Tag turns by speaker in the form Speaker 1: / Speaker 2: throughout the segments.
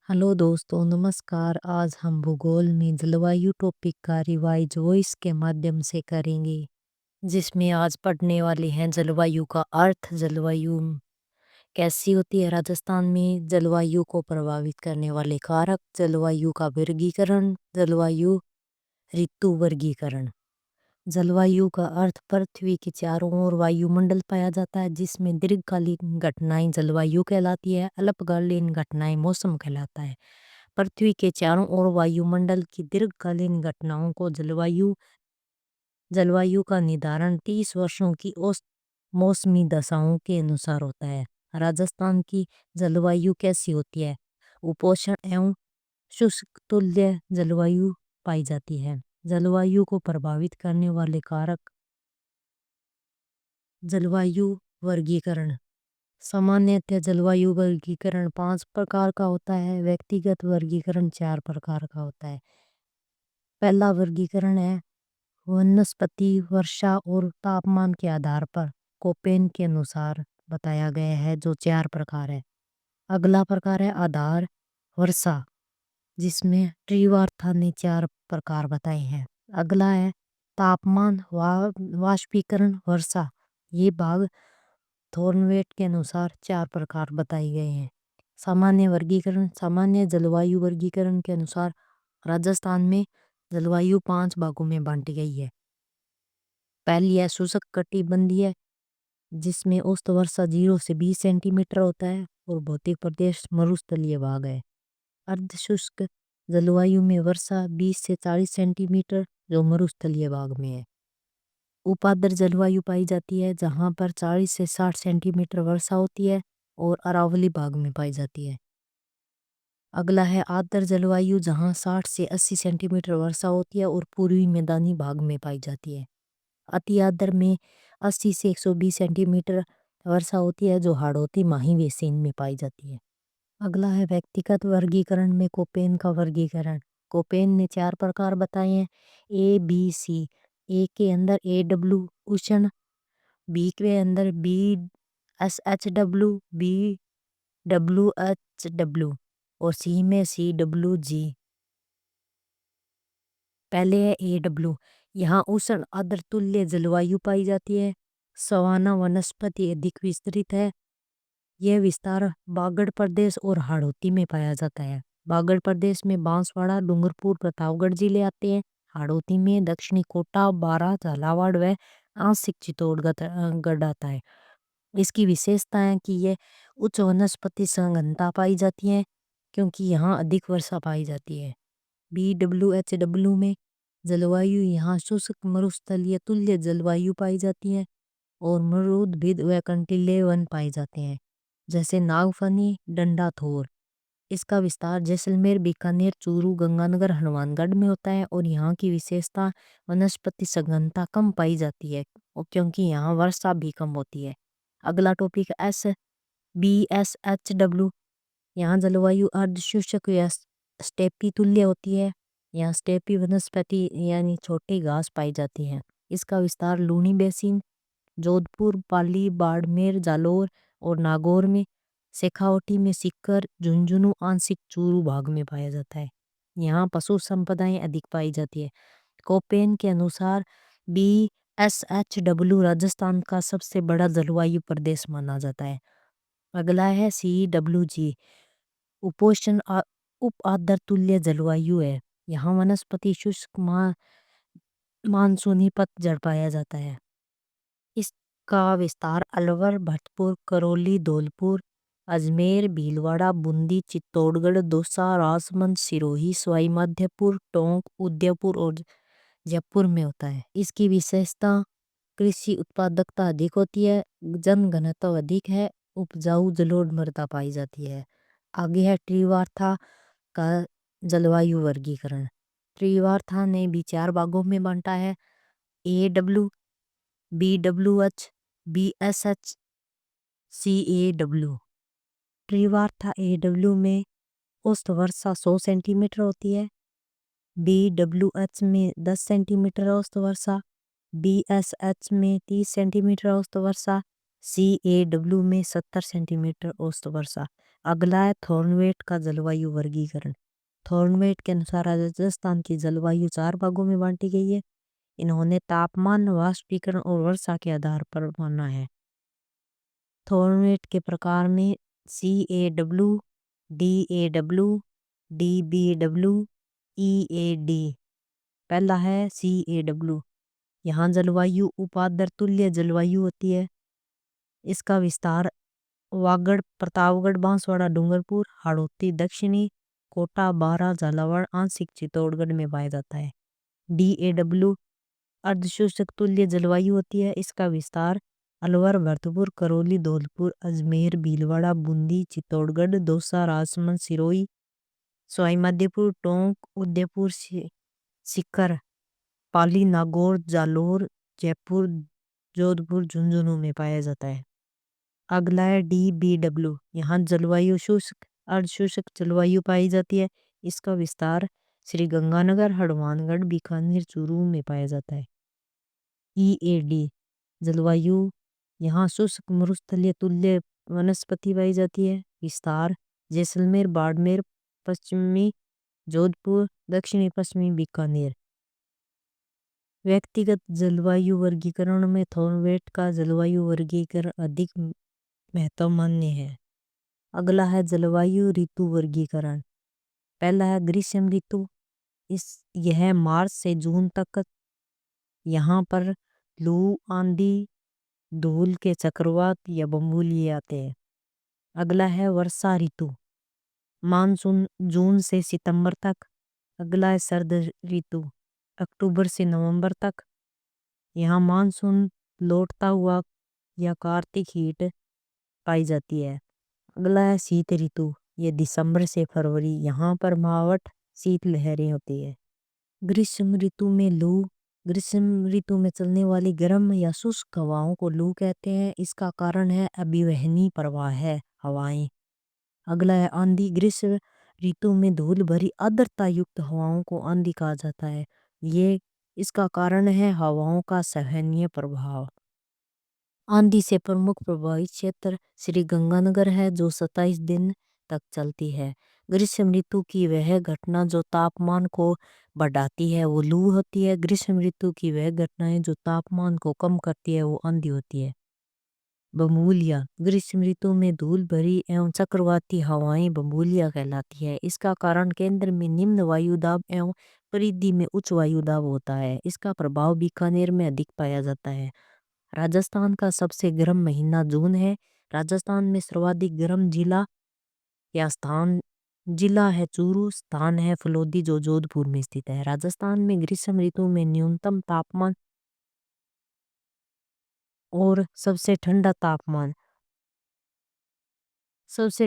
Speaker 1: Hello दोस्तों, नमस्कार। आज हम भूगोल में जलवायु टॉपिक का रिवाइज वॉइस के माध्यम से करेंगे, जिसमें आज पढ़ने वाले हैं जलवायु का अर्थ, जलवायु कैसी होती है राजस्थान में, जलवायु को प्रभावित करने वाले कारक, जलवायु का वर्गीकरण, जलवायु ऋतु वर्गीकरण। जलवायु का अर्थ पृथ्वी के चारों ओर वायुमंडल पाया जाता है, जिसमें दीर्घकालीन घटनाएं जलवायु कहलाती है, अल्पकालीन घटनाएं मौसम कहलाता है। पृथ्वी के चारों ओर वायुमंडल की दीर्घकालीन घटनाओं को जलवायु जलवायु का निर्धारण 30 वर्षों की औसत मौसमी दशाओं के अनुसार होता है। राजस्थान की जलवायु कैसी होती है? उपोष्ण एवं शुष्क तुल्य जलवायु पाई जाती है। जलवायु को प्रभावित करने वाले कारक। जलवायु वर्गीकरण। सामान्यतः जलवायु वर्गीकरण 5 प्रकार का होता है। व्यक्तिगत वर्गीकरण 4 प्रकार का होता है। पहला वर्गीकरण है वनस्पति वर्षा और तापमान के आधार पर कोपेन के अनुसार बताया गया है, जो 4 प्रकार है। अगला प्रकार है आधार वर्षा, जिसमें ट्रीवार्था ने 4 प्रकार बताए हैं। अगला है तापमान वाष्पीकरण वर्षा, ये भाग थॉर्नवेट के अनुसार 4 प्रकार बताए गए हैं। सामान्य वर्गीकरण। सामान्य जलवायु वर्गीकरण के अनुसार राजस्थान में जलवायु 5 भागों में बांटी गई है। पहली है शुष्क कटिबंधीय, जिसमें औसत वर्षा 0 से 20 सेंटीमीटर होता है और भौतिक प्रदेश मरुस्थलीय भाग है। अर्ध शुष्क जलवायु में वर्षा 20 से 40 सेंटीमीटर, जो मरुस्थलीय भाग में है। उपाद्र जलवायु पाई जाती है, जहाँ पर 40 से 60 सेंटीमीटर वर्षा होती है और अरावली भाग में पाई जाती है। अगला है आर्द्र जलवायु, जहाँ 60 से 80 सेंटीमीटर वर्षा होती है और पूर्वी मैदानी भाग में पाई जाती है। अति आर्द्र में 80 से 120 सेंटीमीटर वर्षा होती है, जो हाड़ौती माही बेसिन में पाई जाती है। अगला है व्यक्तिगत वर्गीकरण में कोपेन का वर्गीकरण। कोपेन ने 4 प्रकार बताए हैं, ए बी सी। ए के अंदर AW उष्ण, बी के अंदर BSHW, BWHW और सी में CWG। पहले है AW, यहाँ उष्ण आर्द्र तुल्य जलवायु पाई जाती है। सवाना वनस्पति अधिक विस्तृत है। यह विस्तार बागड़ प्रदेश और हाड़ौती में पाया जाता है। बागड़ प्रदेश में बांसवाड़ा, डूंगरपुर, प्रतापगढ़ जिले आते हैं। हाड़ौती में दक्षिणी कोटा, बारां, झालावाड़ व आंशिक चित्तौड़गढ़ आता है। इसकी विशेषता है कि यह उच्च वनस्पति संघनता पाई जाती है, क्योंकि यहाँ अधिक वर्षा पाई जाती है। BWHW में जलवायु यहाँ शुष्क मरुस्थलीय तुल्य जलवायु पाई जाती है और मरुद्भिद व कंटीले वन पाए जाते हैं, जैसे नागफनी, डंडाथोर। इसका विस्तार जैसलमेर, बीकानेर, चूरू, गंगानगर, हनुमानगढ़ में होता है और यहाँ की विशेषता वनस्पति सघनता कम पाई जाती है, और क्योंकि यहाँ वर्षा भी कम होती है। अगला टॉपिक BSHW। यहाँ जलवायु अर्धशुष्क या स्टेपी तुल्य होती है। यहाँ स्टेपी वनस्पति यानी छोटी घास पाई जाती है। इसका विस्तार लूनी बेसिन, जोधपुर, पाली, बाड़मेर, जालोर और नागौर में, शेखावटी में सीकर, झुंझुनू, आंशिक चूरू भाग में पाया जाता है। यहाँ पशु संपदाएं अधिक पाई जाती है। कोपेन के अनुसार BSHW राजस्थान का सबसे बड़ा जलवायु प्रदेश माना जाता है। अगला है CWG, उपोष्ण उप आर्द्र तुल्य जलवायु है। यहाँ वनस्पति शुष्क मानसूनी पतझड़ पाया जाता है। इसका विस्तार अलवर, भरतपुर, करौली, धौलपुर, अजमेर, भीलवाड़ा, बूंदी, चित्तौड़गढ़, दौसा, राजसमंद, सिरोही, सवाई माधोपुर, टोंक, उदयपुर और जयपुर में होता है। इसकी विशेषता कृषि उत्पादकता अधिक होती है, जनघनत्व अधिक है, उपजाऊ जलोढ़ मृदा पाई जाती है। आगे है ट्रीवार्था का जलवायु वर्गीकरण। ट्रीवार्था ने भी 4 भागों में बांटा है, AW, BWH, BSH, CAW। ट्रीवार्था AW में औसत वर्षा 100 सेंटीमीटर होती है। BWH में 10 सेंटीमीटर औसत वर्षा, BSH में 30 सेंटीमीटर औसत वर्षा, CAW में 70 सेंटीमीटर औसत वर्षा। अगला है थॉर्नवेट का जलवायु वर्गीकरण। थॉर्नवेट के अनुसार राजस्थान की जलवायु चार भागों में बांटी गई है। इन्होंने तापमान, वाष्पीकरण और वर्षा के आधार पर माना है। थॉर्नवेट के प्रकार में CAW, DAW, DBW, EAD। पहला है CAW। यहाँ जलवायु उपाद्र तुल्य जलवायु होती है। इसका विस्तार वागड़, प्रतापगढ़, बांसवाड़ा, डूंगरपुर, हाड़ौती, दक्षिणी कोटा, बारा, झालावाड़, आंशिक चित्तौड़गढ़ में पाया जाता है। DAW अर्धशुष्क तुल्य जलवायु होती है। इसका विस्तार अलवर, भरतपुर, करौली, धौलपुर, अजमेर, भीलवाड़ा, बूंदी, चित्तौड़गढ़, दौसा, राजसमंद, सिरोही, सवाई माधोपुर, टोंक, उदयपुर, सीकर, पाली, नागौर, जालोर, जयपुर, जोधपुर, झुंझुनू में पाया जाता है। अगला है DBW। यहाँ जलवायु शुष्क, अर्धशुष्क जलवायु पाई जाती है। इसका विस्तार श्री गंगानगर, हनुमानगढ़, बीकानेर, चूरू में पाया जाता है। EAD जलवायु यहाँ शुष्क मरुस्थलीय तुल्य वनस्पति पाई जाती है। विस्तार जैसलमेर, बाड़मेर, पश्चिमी जोधपुर, दक्षिणी पश्चिमी बीकानेर। व्यक्तिगत जलवायु वर्गीकरण में थॉर्नवेट का जलवायु वर्गीकरण अधिक महत्व मान्य है। अगला है जलवायु ऋतु वर्गीकरण। पहला है ग्रीष्म ऋतु। यह मार्च से जून तक यहाँ पर लू, आंधी, धूल के चक्रवात या बमूलिए आते हैं। अगला है वर्षा ऋतु। मानसून जून से सितंबर तक। अगला है सर्द ऋतु, अक्टूबर से नवंबर तक। यहाँ मानसून लौटता हुआ या कार्तिक हीट पाई जाती है। अगला है शीत ऋतु। ये दिसंबर से फरवरी, यहाँ पर मावठ शीत लहरें होती है। ग्रीष्म ऋतु में लू। ग्रीष्म ऋतु में चलने वाली गर्म या शुष्क हवाओं को लू कहते हैं। इसका कारण है अभिवहनी प्रवाह है हवाएं। अगला है आंधी। ग्रीष्म ऋतु में धूल भरी आर्द्रता युक्त हवाओं को आंधी कहा जाता है। ये इसका कारण है हवाओं का सह्यनीय प्रभाव। आंधी से प्रमुख प्रभावित क्षेत्र श्री गंगानगर है, जो 27 दिन तक चलती है। ग्रीष्म ऋतु की वह घटना जो तापमान को बढ़ाती है वो लू होती है। ग्रीष्म ऋतु की वह घटनाएं जो तापमान को कम करती है वो आंधी होती है। बमूलिया। ग्रीष्म ऋतु में धूल भरी एवं चक्रवाती हवाएं बमूलिया कहलाती है। इसका कारण केंद्र में निम्न वायुदाब एवं परिधि में उच्च वायुदाब होता है। इसका प्रभाव बीकानेर में अधिक पाया जाता है। राजस्थान का सबसे गर्म महीना जून है। राजस्थान में सर्वाधिक गर्म जिला या स्थान जिला है चूरू, स्थान है फलोदी जो जोधपुर में स्थित है। राजस्थान में ग्रीष्म ऋतु में न्यूनतम तापमान और सबसे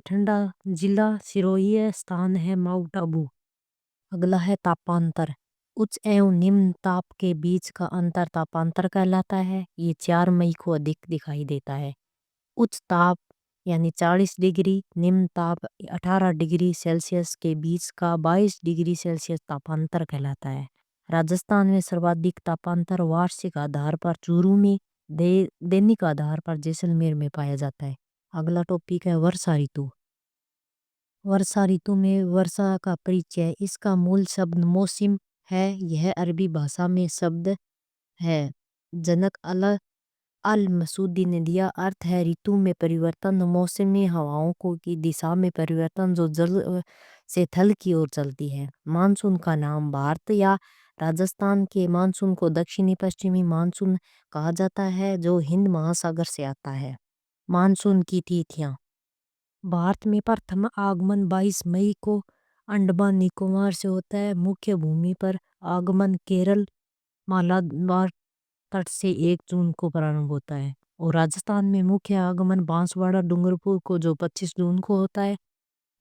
Speaker 1: ठंडा जिला सिरोही है, स्थान है माउंट आबू। अगला है तापांतर। उच्च एवं निम्न ताप के बीच का अंतर तापांतर कहलाता है। ये 4 मई को अधिक दिखाई देता है। उच्च ताप यानी 40 डिग्री, निम्न ताप 18 डिग्री सेल्सियस के बीच का 22 डिग्री सेल्सियस तापांतर कहलाता है। राजस्थान में सर्वाधिक तापांतर वार्षिक आधार पर चूरू में, दैनिक आधार पर जैसलमेर में पाया जाता है। अगला टॉपिक है वर्षा ऋतु। वर्षा ऋतु में वर्षा का परिचय। इसका मूल शब्द मौसम है। यह अरबी भाषा में शब्द है। जनक अल मसूदी ने दिया। अर्थ है ऋतु में परिवर्तन, मौसमी हवाओं को की दिशा में परिवर्तन जो जल से थल की ओर चलती है। मानसून का नाम भारत या राजस्थान के मानसून को दक्षिणी पश्चिमी मानसून कहा जाता है, जो हिंद महासागर से आता है। मानसून की तिथियां। भारत में प्रथम आगमन 22 मई को अंडमान निकोबार से होता है। मुख्य भूमि पर आगमन केरल मालाबार तट से 1 जून को प्रारंभ होता है। और राजस्थान में मुख्य आगमन बांसवाड़ा डूंगरपुर को जो 25 जून को होता है।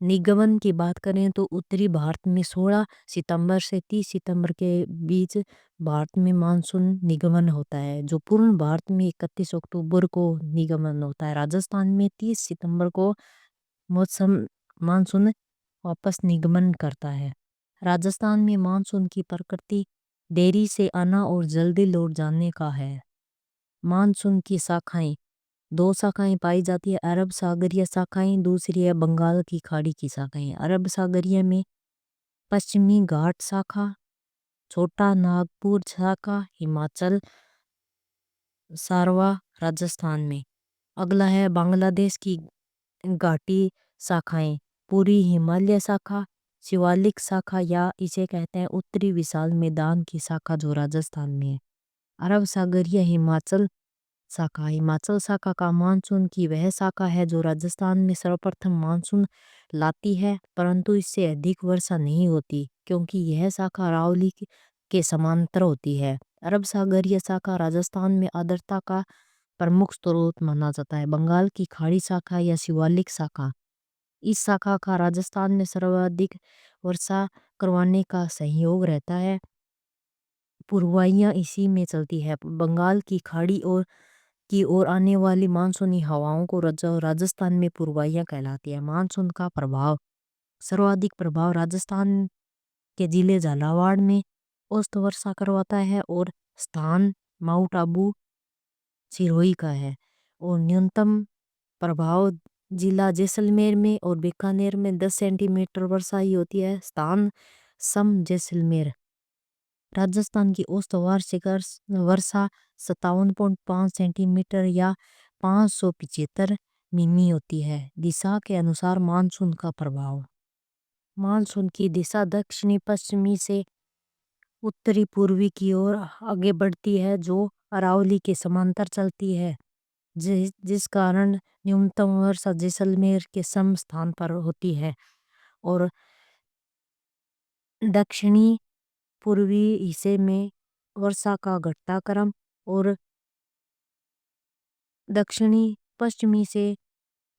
Speaker 1: निगमन की बात करें तो उत्तरी भारत में 16 सितंबर से 30 सितंबर के बीच भारत में मानसून निगमन होता है, जो पूर्ण भारत में 31 अक्टूबर को निगमन होता है। राजस्थान में 30 सितंबर को मौसम मानसून वापस निगमन करता है। राजस्थान में मानसून की प्रकृति देरी से आना और जल्दी लौट जाने का है। मानसून की शाखाएं दो शाखाएं पाई जाती है, अरब सागरीय शाखाएं, दूसरी है बंगाल की खाड़ी की शाखाएं। अरब सागरीय में पश्चिमी घाट शाखा, छोटा नागपुर शाखा हिमाचल सारवा राजस्थान में। अगला है बांग्लादेश की घाटी शाखाएं, पूरी हिमालय शाखा, शिवालिक शाखा या इसे कहते हैं उत्तरी विशाल मैदान की शाखा जो राजस्थान में है। अरब सागरीय हिमाचल शाखा, हिमाचल शाखा का मानसून की वह शाखा है जो राजस्थान में सर्वप्रथम मानसून लाती है, परंतु इससे अधिक वर्षा नहीं होती क्योंकि यह शाखा अरावली के समांतर होती है। अरब सागरीय शाखा राजस्थान में आर्द्रता का प्रमुख स्रोत माना जाता है। बंगाल की खाड़ी शाखा या शिवालिक शाखा, इस शाखा का राजस्थान में सर्वाधिक वर्षा करवाने का सहयोग रहता है। पुरवाइयाँ इसी में चलती है। बंगाल की खाड़ी और की ओर आने वाली मानसूनी हवाओं को राजस्थान में पुरवाइयाँ कहलाती है। मानसून का प्रभाव, सर्वाधिक प्रभाव राजस्थान के जिले झालावाड़ में औसत वर्षा करवाता है और स्थान माउंट आबू सिरोही का है। और न्यूनतम प्रभाव जिला जैसलमेर में और बीकानेर में 10 सेंटीमीटर वर्षा ही होती है। स्थान सम जैसलमेर। राजस्थान की औसत वार्षिक वर्षा 57.5 सेंटीमीटर या 575 मिमी होती है। दिशा के अनुसार मानसून का प्रभाव, मानसून की दिशा दक्षिणी पश्चिमी से उत्तरी पूर्वी की ओर आगे बढ़ती है जो अरावली के समांतर चलती है, जिस कारण न्यूनतम वर्षा जैसलमेर के सम स्थान पर होती है। और दक्षिणी पूर्वी हिस्से में वर्षा का घटता क्रम और दक्षिणी पश्चिमी से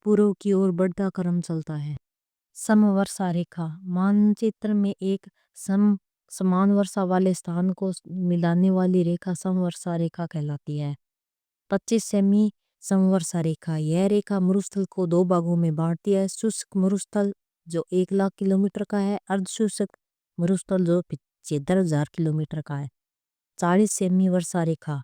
Speaker 1: पूर्व की ओर बढ़ता क्रम चलता है। समवर्षा रेखा, मानचित्र में एक समान वर्षा वाले स्थान को मिलाने वाली रेखा समवर्षा रेखा कहलाती है। 25 सेमी समवर्षा रेखा, यह रेखा मरुस्थल को दो भागों में बांटती है। शुष्क मरुस्थल जो 1 लाख किलोमीटर का है, अर्ध शुष्क मरुस्थल जो 75,000 किलोमीटर का है। 40 सेमी वर्षा रेखा,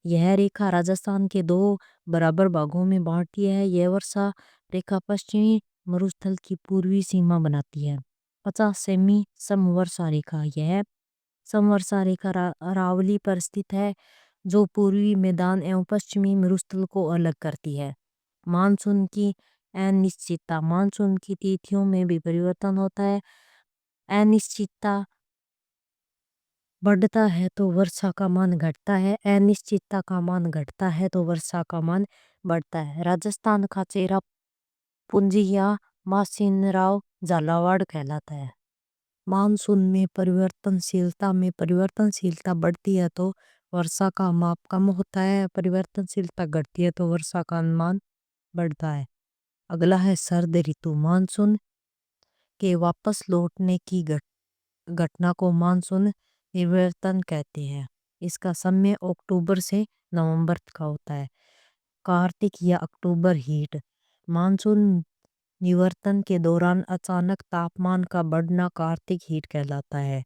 Speaker 1: यह रेखा राजस्थान के दो बराबर भागों में बांटती है। यह वर्षा रेखा पश्चिमी मरुस्थल की पूर्वी सीमा बनाती है। 50 सेमी समवर्षा रेखा, यह समवर्षा रेखा अरावली पर स्थित है जो पूर्वी मैदान एवं पश्चिमी मरुस्थल को अलग करती है। मानसून की अनिश्चितता, मानसून की तिथियों में भी परिवर्तन होता है। अनिश्चितता बढ़ता है तो वर्षा का मान घटता है, अनिश्चितता का मान घटता है तो वर्षा का मान बढ़ता है। राजस्थान का चेहरा पुंजी या मासिनराव झालावाड़ कहलाता है। मानसून में परिवर्तनशीलता बढ़ती है तो वर्षा का माप कम होता है, परिवर्तनशीलता घटती है तो वर्षा का अनुमान बढ़ता है। अगला है सर्द ऋतु, मानसून के वापस लौटने की घटना को मानसून निवर्तन कहते हैं। इसका समय अक्टूबर से नवंबर का होता है। कार्तिक या अक्टूबर हीट, मानसून निवर्तन के दौरान अचानक तापमान का बढ़ना कार्तिक हीट कहलाता है।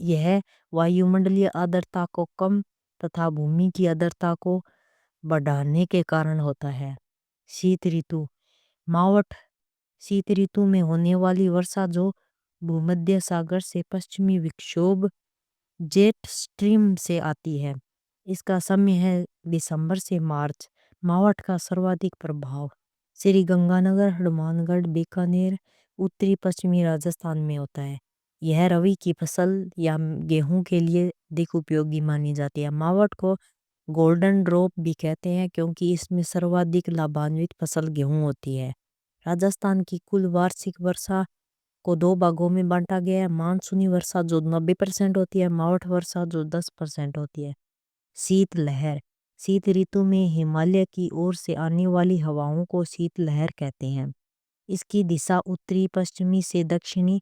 Speaker 1: यह वायुमंडलीय आर्द्रता को कम तथा भूमि की आर्द्रता को बढ़ाने के कारण होता है। शीत ऋतु, मावठ, शीत ऋतु में होने वाली वर्षा जो भूमध्य सागर से पश्चिमी विक्षोभ जेट स्ट्रीम से आती है। इसका समय है दिसंबर से मार्च। मावठ का सर्वाधिक प्रभाव श्री गंगानगर, हनुमानगढ़, बीकानेर, उत्तरी पश्चिमी राजस्थान में होता है। यह रबी की फसल या गेहूं के लिए अधिक उपयोगी मानी जाती है। मावठ को गोल्डन ड्रॉप भी कहते हैं क्योंकि इसमें सर्वाधिक लाभान्वित फसल गेहूं होती है। राजस्थान की कुल वार्षिक वर्षा को दो भागों में बांटा गया है। मानसूनी वर्षा जो 90% होती है, मावठ वर्षा जो 10% होती है। शीत लहर, शीत ऋतु में हिमालय की ओर से आने वाली हवाओं को शीत लहर कहते हैं। इसकी दिशा उत्तरी पश्चिमी से दक्षिणी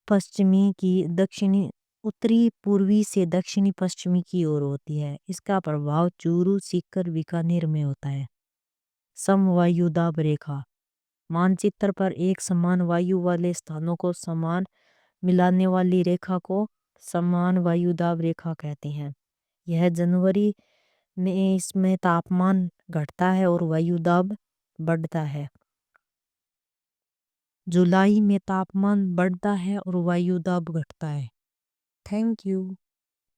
Speaker 1: पश्चिमी की दक्षिणी उत्तरी पूर्वी से दक्षिणी पश्चिमी की ओर होती है। इसका प्रभाव चूरू, सीकर, बीकानेर में होता है। समवायु दाब रेखा, मानचित्र पर एक समान वायु वाले स्थानों को समान मिलाने वाली रेखा को समान वायु दाब रेखा कहते हैं। यह जनवरी में इसमें तापमान घटता है और वायु दाब बढ़ता है। जुलाई में तापमान बढ़ता है और वायु दाब घटता है। Thank you.